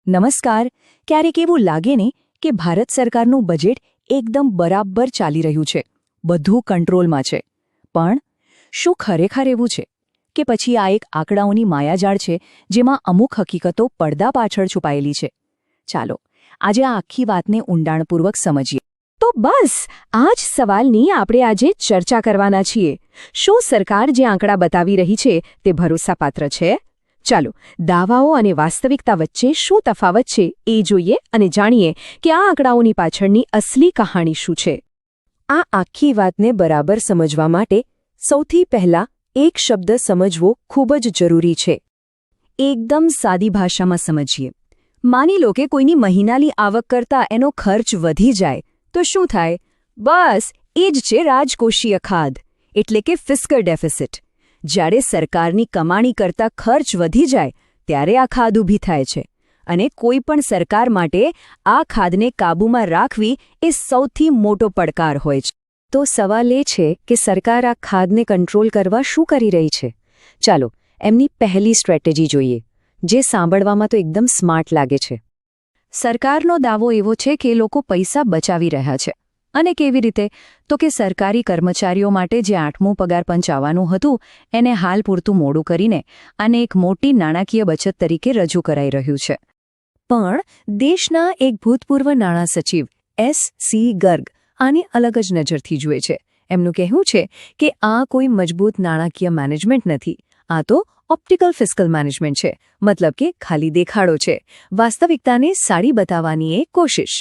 નમસ્કાર. ક્યારેક એવું લાગે ને કે ભારત સરકારનું બજેટ એકદમ બરાબર ચાલી રહ્યું છે, બધું કંટ્રોલમાં છે. પણ શું ખરેખર એવું છે કે પછી આ એક આંકડાઓની માયાજાળ છે જેમાં અમુક હકીકતો પડદા પાછળ છુપાયેલી છે? ચાલો આજે આ આખી વાતને ઊંડાણપૂર્વક સમજીએ. તો બસ આ જ સવાલની આપણે આજે ચર્ચા કરવાના છીએ. શું સરકાર જે આંકડા બતાવી રહી છે તે ભરોસાપાત્ર છે? ચાલો દાવાઓ અને વાસ્તવિકતા વચ્ચે શું તફાવત છે એ જોઈએ અને જાણીએ કે આ આંકડાઓની પાછળની અસલી કહાણી શું છે. આ આખી વાતને બરાબર સમજવા માટે સૌથી પહેલા એક શબ્દ સમજવો ખૂબ જ જરૂરી છે. એકદમ સાદી ભાષામાં સમજીએ. માની લો કે કોઈની મહિનાની આવક કરતાં એનો ખર્ચ વધી જાય તો શું થાય? બસ એ જ છે રાજકોષીય ખાધ, એટલે કે ફિસ્કલ ડેફિસિટ. જ્યારે સરકારની કમાણી કરતાં ખર્ચ વધી જાય ત્યારે આ ખાધ ઊભી થાય છે, અને કોઈ પણ સરકાર માટે આ ખાધને કાબૂમાં રાખવી એ સૌથી મોટો પડકાર હોય છે. તો સવાલ એ છે કે સરકાર આ ખાધને કંટ્રોલ કરવા શું કરી રહી છે? ચાલો એમની પહેલી સ્ટ્રેટેજી જોઈએ, જે સાંભળવામાં તો એકદમ સ્માર્ટ લાગે છે. સરકારનો દાવો એવો છે કે એ લોકો પૈસા બચાવી રહ્યા છે. અને કેવી રીતે? તો કે સરકારી કર્મચારીઓ માટે જે 8મો પગાર પંચ આવવાનું હતું એને હાલ પૂરતું મોડું કરીને આને એક મોટી નાણાકીય બચત તરીકે રજૂ કરાઈ રહ્યું છે. પણ દેશના એક ભૂતપૂર્વ નાણાં સચિવ S.C. ગર્ગ આને અલગ જ નજરથી જુએ છે. એમનું કહેવું છે કે આ કોઈ મજબૂત નાણાકીય મેનેજમેન્ટ નથી, આ તો ઓપ્ટિકલ ફિસ્કલ મેનેજમેન્ટ છે. મતલબ કે ખાલી દેખાડો છે, વાસ્તવિકતાને સારી બતાવવાની એક કોશિશ.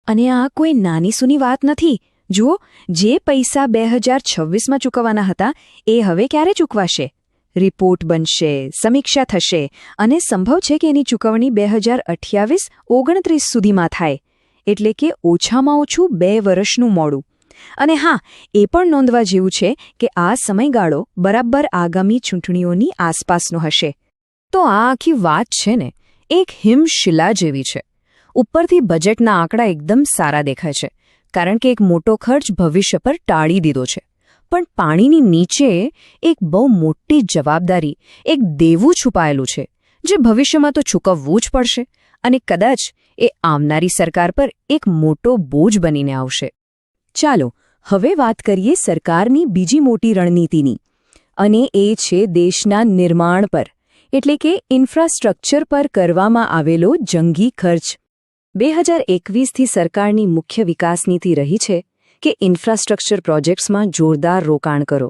અને આ કોઈ નાની સૂની વાત નથી. જુઓ, જે પૈસા 2026માં ચૂકવવાના હતા એ હવે ક્યારે ચૂકવાશે? રિપોર્ટ બનશે, સમીક્ષા થશે, અને સંભવ છે કે એની ચૂકવણી 2028-29 સુધીમાં થાય. એટલે કે ઓછામાં ઓછું 2 વર્ષનું મોડું. અને હા, એ પણ નોંધવા જેવું છે કે આ સમયગાળો બરાબર આગામી ચૂંટણીઓની આસપાસનો હશે. તો આ આખી વાત છે ને એક હિમશિલા જેવી છે. ઉપરથી બજેટના આંકડા એકદમ સારા દેખાય છે, કારણ કે એક મોટો ખર્ચ ભવિષ્ય પર ટાળી દીધો છે. પણ પાણીની નીચે એક બહુ મોટી જવાબદારી, એક દેવું છુપાયેલું છે, જે ભવિષ્યમાં તો ચૂકવવું જ પડશે, અને કદાચ એ આવનારી સરકાર પર એક મોટો બોજ બનીને આવશે. ચાલો હવે વાત કરીએ સરકારની બીજી મોટી રણનીતિની, અને એ છે દેશના નિર્માણ પર, એટલે કે ઇન્ફ્રાસ્ટ્રક્ચર પર કરવામાં આવેલો જંગી ખર્ચ. 2021થી સરકારની મુખ્ય વિકાસ નીતિ રહી છે કે ઇન્ફ્રાસ્ટ્રક્ચર પ્રોજેક્ટ્સમાં જોરદાર રોકાણ કરો,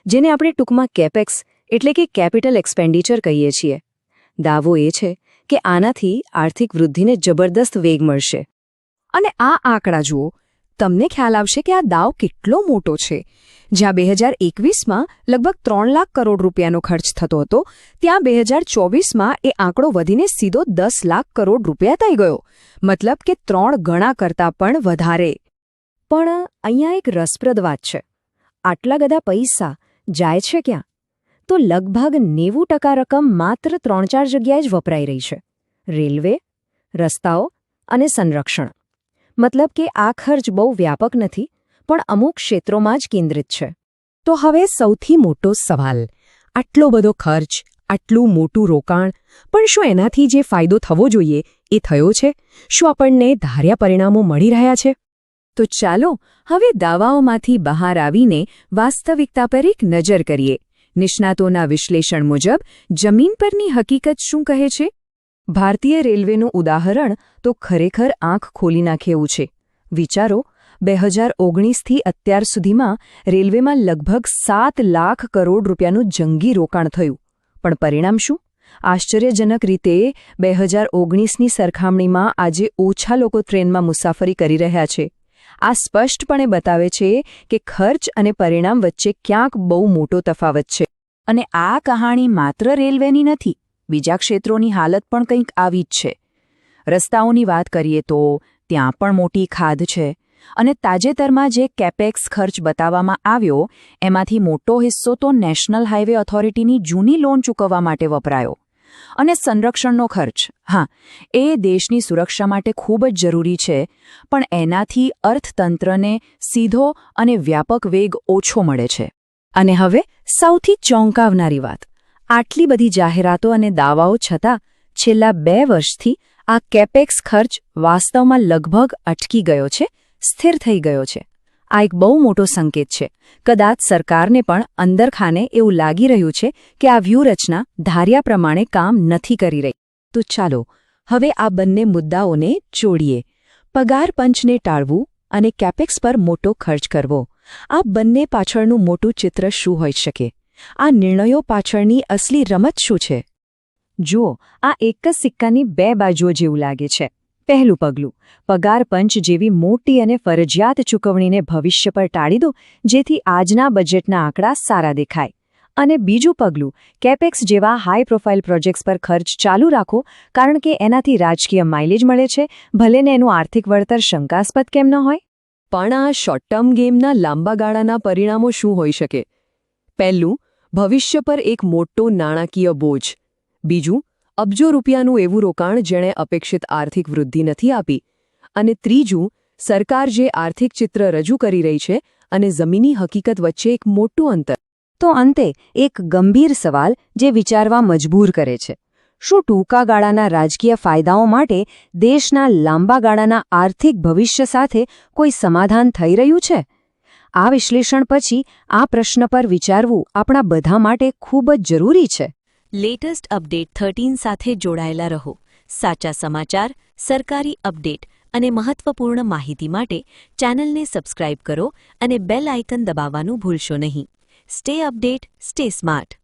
જેને આપણે ટૂંકમાં કેપેક્સ એટલે કે કેપિટલ એક્સપેન્ડિચર કહીએ છીએ. દાવો એ છે કે આનાથી આર્થિક વૃદ્ધિને જબરદસ્ત વેગ મળશે. અને આ આંકડા જુઓ, તમને ખ્યાલ આવશે કે આ દાવ કેટલો મોટો છે. જ્યાં 2021માં લગભગ 3 લાખ કરોડ રૂપિયાનો ખર્ચ થતો હતો, ત્યાં 2024માં એ આંકડો વધીને સીધો 10 લાખ કરોડ રૂપિયા થઈ ગયો. મતલબ કે 3 ગણા કરતાં પણ વધારે. પણ અહીંયા એક રસપ્રદ વાત છે. આટલા બધા પૈસા જાય છે ક્યાં? તો લગભગ 90% રકમ માત્ર 3-4 જગ્યાએ જ વપરાઈ રહી છે: રેલવે, રસ્તાઓ અને સંરક્ષણ. મતલબ કે આ ખર્ચ બહુ વ્યાપક નથી, પણ અમુક ક્ષેત્રોમાં જ કેન્દ્રિત છે. તો હવે સૌથી મોટો સવાલ, આટલો બધો ખર્ચ, આટલું મોટું રોકાણ, પણ શું એનાથી જે ફાયદો થવો જોઈએ એ થયો છે? શું આપણને ધાર્યા પરિણામો મળી રહ્યા છે? તો ચાલો હવે દાવાઓમાંથી બહાર આવીને વાસ્તવિકતા પર એક નજર કરીએ. નિષ્ણાતોના વિશ્લેષણ મુજબ જમીન પરની હકીકત શું કહે છે? ભારતીય રેલવેનું ઉદાહરણ તો ખરેખર આંખ ખોલી નાખે એવું છે. વિચારો, 2019થી અત્યાર સુધીમાં રેલવેમાં લગભગ 7 લાખ કરોડ રૂપિયાનું જંગી રોકાણ થયું. પણ પરિણામ શું? આશ્ચર્યજનક રીતે 2019ની સરખામણીમાં આજે ઓછા લોકો ટ્રેનમાં મુસાફરી કરી રહ્યા છે. આ સ્પષ્ટપણે બતાવે છે કે ખર્ચ અને પરિણામ વચ્ચે ક્યાંક બહુ મોટો તફાવત છે. અને આ કહાણી માત્ર રેલવેની નથી, બીજા ક્ષેત્રોની હાલત પણ કંઈક આવી જ છે. રસ્તાઓની વાત કરીએ તો ત્યાં પણ મોટી ખાધ છે. અને તાજેતરમાં જે કેપેક્સ ખર્ચ બતાવવામાં આવ્યો એમાંથી મોટો હિસ્સો તો નેશનલ હાઇવે ઓથોરિટીની જૂની લોન ચૂકવવા માટે વપરાયો. અને સંરક્ષણનો ખર્ચ, હા, એ દેશની સુરક્ષા માટે ખૂબ જ જરૂરી છે, પણ એનાથી અર્થતંત્રને સીધો અને વ્યાપક વેગ ઓછો મળે છે. અને હવે સૌથી ચોંકાવનારી વાત, આટલી બધી જાહેરાતો અને દાવાઓ છતાં છેલ્લા 2 વર્ષથી આ કેપેક્સ ખર્ચ વાસ્તવમાં લગભગ અટકી ગયો છે, સ્થિર થઈ ગયો છે. આ એક બહુ મોટો સંકેત છે. કદાચ સરકારને પણ અંદરખાને એવું લાગી રહ્યું છે કે આ વ્યૂહરચના ધાર્યા પ્રમાણે કામ નથી કરી રહી. તો ચાલો હવે આ બંને મુદ્દાઓને જોડીએ. પગાર પંચને ટાળવું અને કેપેક્સ પર મોટો ખર્ચ કરવો. આ બંને પાછળનું મોટું ચિત્ર શું હોઈ શકે? આ નિર્ણયો પાછળની અસલી રમત શું છે? જુઓ, આ એક જ સિક્કાની બે બાજુઓ જેવું લાગે છે. પહેલું પગલું, પગાર પંચ જેવી મોટી અને ફરજિયાત ચૂકવણીને ભવિષ્ય પર ટાળી દો, જેથી આજના બજેટના આંકડા સારા દેખાય. અને બીજું પગલું, કેપેક્સ જેવા હાઈ પ્રોફાઇલ પ્રોજેક્ટ્સ પર ખર્ચ ચાલુ રાખો, કારણ કે એનાથી રાજકીય માઇલેજ મળે છે, ભલે ને એનું આર્થિક વળતર શંકાસ્પદ કેમ ન હોય. પણ આ શોર્ટ ટર્મ ગેમના લાંબા ગાળાના પરિણામો શું હોઈ શકે? પહેલું, ભવિષ્ય પર એક મોટો નાણાકીય બોજ. બીજું, અબજો રૂપિયાનું એવું રોકાણ જેણે અપેક્ષિત આર્થિક વૃદ્ધિ નથી આપી. અને ત્રીજું, સરકાર જે આર્થિક ચિત્ર રજૂ કરી રહી છે અને જમીની હકીકત વચ્ચે એક મોટું અંતર. તો અંતે એક ગંભીર સવાલ જે વિચારવા મજબૂર કરે છે: શું ટૂંકા ગાળાના રાજકીય ફાયદાઓ માટે દેશના લાંબા ગાળાના આર્થિક ભવિષ્ય સાથે કોઈ સમાધાન થઈ રહ્યું છે? આ વિશ્લેષણ પછી આ પ્રશ્ન પર વિચારવું આપણા બધા માટે ખૂબ જ જરૂરી છે. લેટેસ્ટ અપડેટ 13 સાથે જોડાયેલા રહો. સાચા સમાચાર, સરકારી અપડેટ અને મહત્વપૂર્ણ માહિતી માટે ચેનલને સબસ્ક્રાઇબ કરો અને બેલ આઇકન દબાવવાનું ભૂલશો નહીં. Stay update, stay smart.